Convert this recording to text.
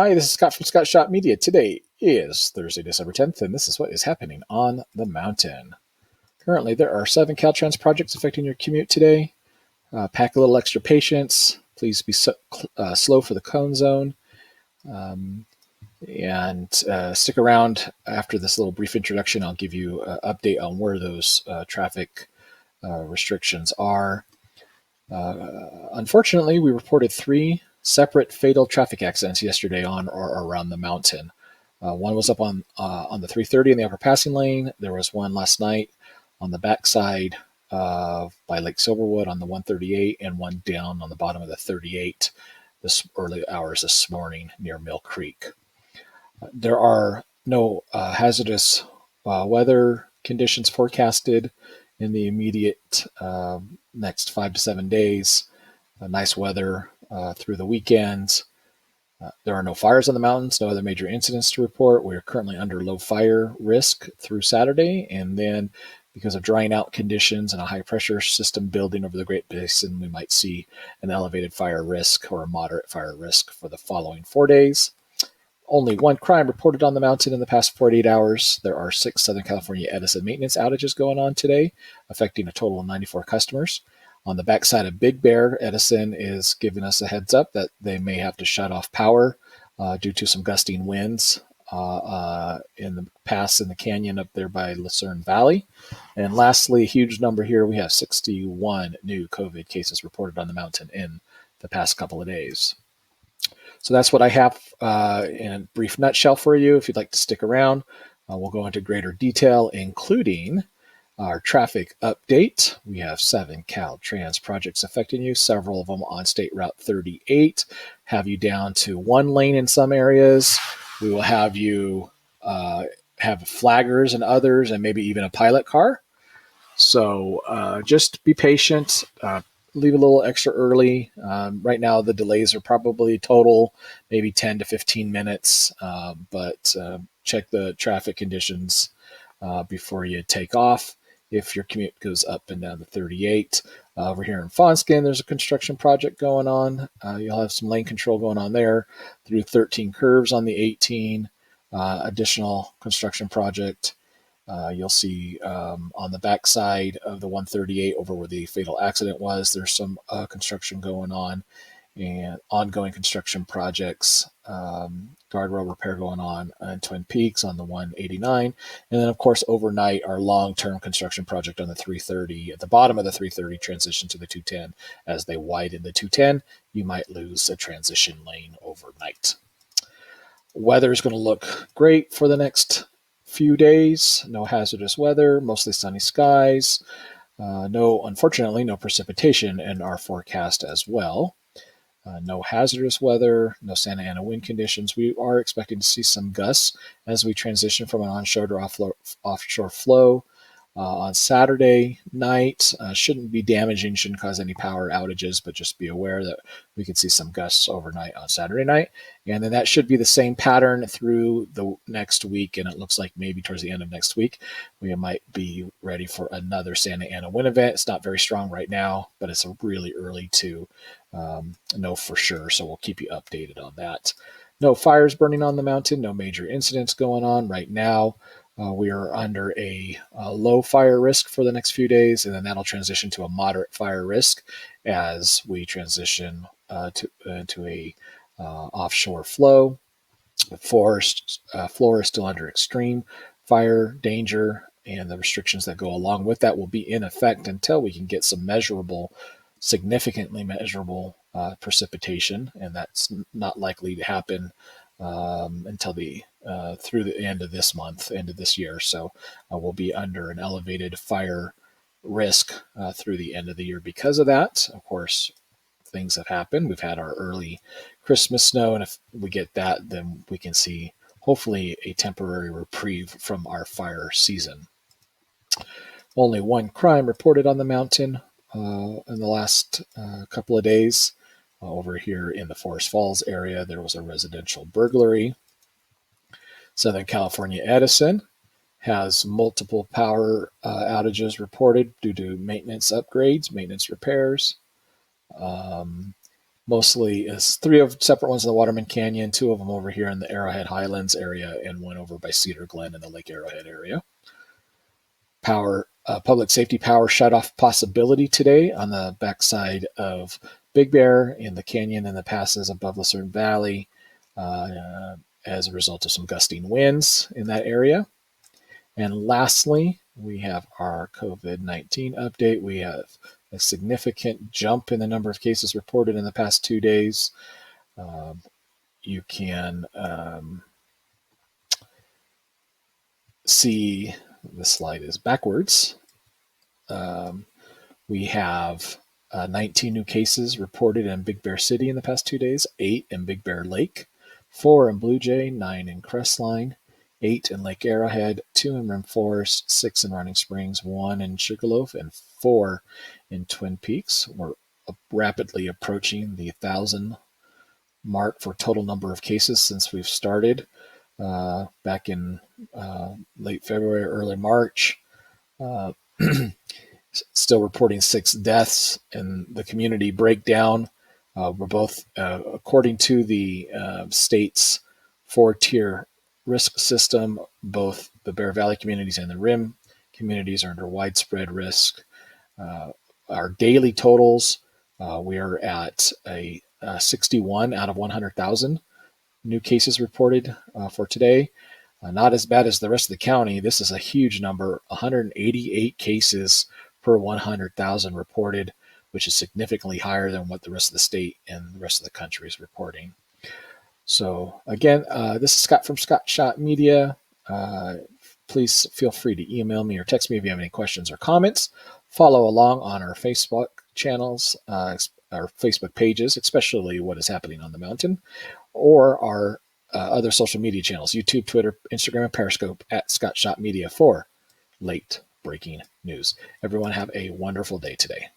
Hi, this is Scott from Scott Shop Media. Today is Thursday, December 10th, and this is what is happening on the mountain. Currently, there are 7 CalTrans projects affecting your commute today. Pack a little extra patience. Please be slow for the cone zone. And stick around after this little brief introduction. I'll give you an update on where those traffic restrictions are. Unfortunately, we reported 3 separate fatal traffic accidents yesterday on or around the mountain. One was up on the 330 in the upper passing lane. There was one last night on the backside by Lake Silverwood on the 138, and one down on the bottom of the 38 this early hours this morning near Mill Creek. There are no hazardous weather conditions forecasted in the immediate next 5 to 7 days. Nice weather through the weekends. There are no fires on the mountains, no other major incidents to report. We are currently under low fire risk through Saturday, and then because of drying out conditions and a high pressure system building over the Great Basin, we might see an elevated fire risk or a moderate fire risk for the following 4 days. Only 1 crime reported on the mountain in the past 48 hours. There are 6 Southern California Edison maintenance outages going on today, affecting a total of 94 customers. On the backside of Big Bear, Edison is giving us a heads up that they may have to shut off power due to some gusting winds in the pass in the canyon up there by Lucerne Valley. And lastly, a huge number here. We have 61 new COVID cases reported on the mountain in the past couple of days. So that's what I have in a brief nutshell for you. If you'd like to stick around, we'll go into greater detail, including our traffic update. We have 7 CalTrans projects affecting you, several of them on State Route 38, have you down to 1 lane in some areas. We will have you have flaggers and others, and maybe even a pilot car. So just be patient. Leave a little extra early. Right now, the delays are probably total maybe 10 to 15 minutes, but check the traffic conditions before you take off. If your commute goes up and down the 38. Over here in Fawnskin, there's a construction project going on. You'll have some lane control going on there through 13 curves on the 18. Additional construction project. You'll see on the backside of the 138 over where the fatal accident was, there's some construction going on and ongoing construction projects, guardrail repair going on in Twin Peaks on the 189. And then, of course, overnight, our long-term construction project on the 330. At the bottom of the 330, transition to the 210. As they widen the 210, you might lose a transition lane overnight. Weather is going to look great for the next few days. No hazardous weather, mostly sunny skies. Unfortunately, no precipitation in our forecast as well. No hazardous weather, no Santa Ana wind conditions. We are expecting to see some gusts as we transition from an onshore to offshore flow. On Saturday night, shouldn't be damaging, shouldn't cause any power outages, but just be aware that we could see some gusts overnight on Saturday night. And then that should be the same pattern through the next week. And it looks like maybe towards the end of next week, we might be ready for another Santa Ana wind event. It's not very strong right now, but it's really early to know for sure. So we'll keep you updated on that. No fires burning on the mountain, no major incidents going on right now. We are under a low fire risk for the next few days, and then that'll transition to a moderate fire risk as we transition to a offshore flow. The forest floor is still under extreme fire danger, and the restrictions that go along with that will be in effect until we can get some significantly measurable precipitation, and that's not likely to happen until through the end of this month, end of this year. So we'll be under an elevated fire risk through the end of the year because of that. Of course, things have happened. We've had our early Christmas snow, and if we get that, then we can see hopefully a temporary reprieve from our fire season. Only 1 crime reported on the mountain in the last couple of days. Over here in the Forest Falls area, there was a residential burglary. Southern California Edison has multiple power outages reported due to maintenance upgrades, maintenance repairs. mostly is 3 separate ones in the Waterman Canyon, 2 of them over here in the Arrowhead Highlands area, and 1 over by Cedar Glen in the Lake Arrowhead area. Public safety power shutoff possibility today on the backside of Big Bear in the canyon and the passes above Lucerne Valley as a result of some gusting winds in that area. And lastly, we have our COVID-19 update. We have a significant jump in the number of cases reported in the past 2 days. You can see the slide is backwards. We have 19 new cases reported in Big Bear City in the past 2 days, 8 in Big Bear Lake, 4 in Blue Jay, 9 in Crestline, 8 in Lake Arrowhead, 2 in Rim Forest, 6 in Running Springs, 1 in Sugarloaf, and 4 in Twin Peaks. We're rapidly approaching the 1,000 mark for total number of cases since we've started back in late February, early March. Still reporting 6 deaths in the community breakdown. We're both, according to the state's 4-tier risk system, both the Bear Valley communities and the Rim communities are under widespread risk. Our daily totals, we are at a 61 out of 100,000 new cases reported for today. Not as bad as the rest of the county. This is a huge number, 188 cases per 100,000 reported, which is significantly higher than what the rest of the state and the rest of the country is reporting. So again, this is Scott from Scott Shot Media. Please feel free to email me or text me if you have any questions or comments. Follow along on our Facebook channels, our Facebook pages, especially what is happening on the mountain, or our other social media channels, YouTube, Twitter, Instagram, and Periscope at Scott Shot Media for late breaking news. Everyone have a wonderful day today.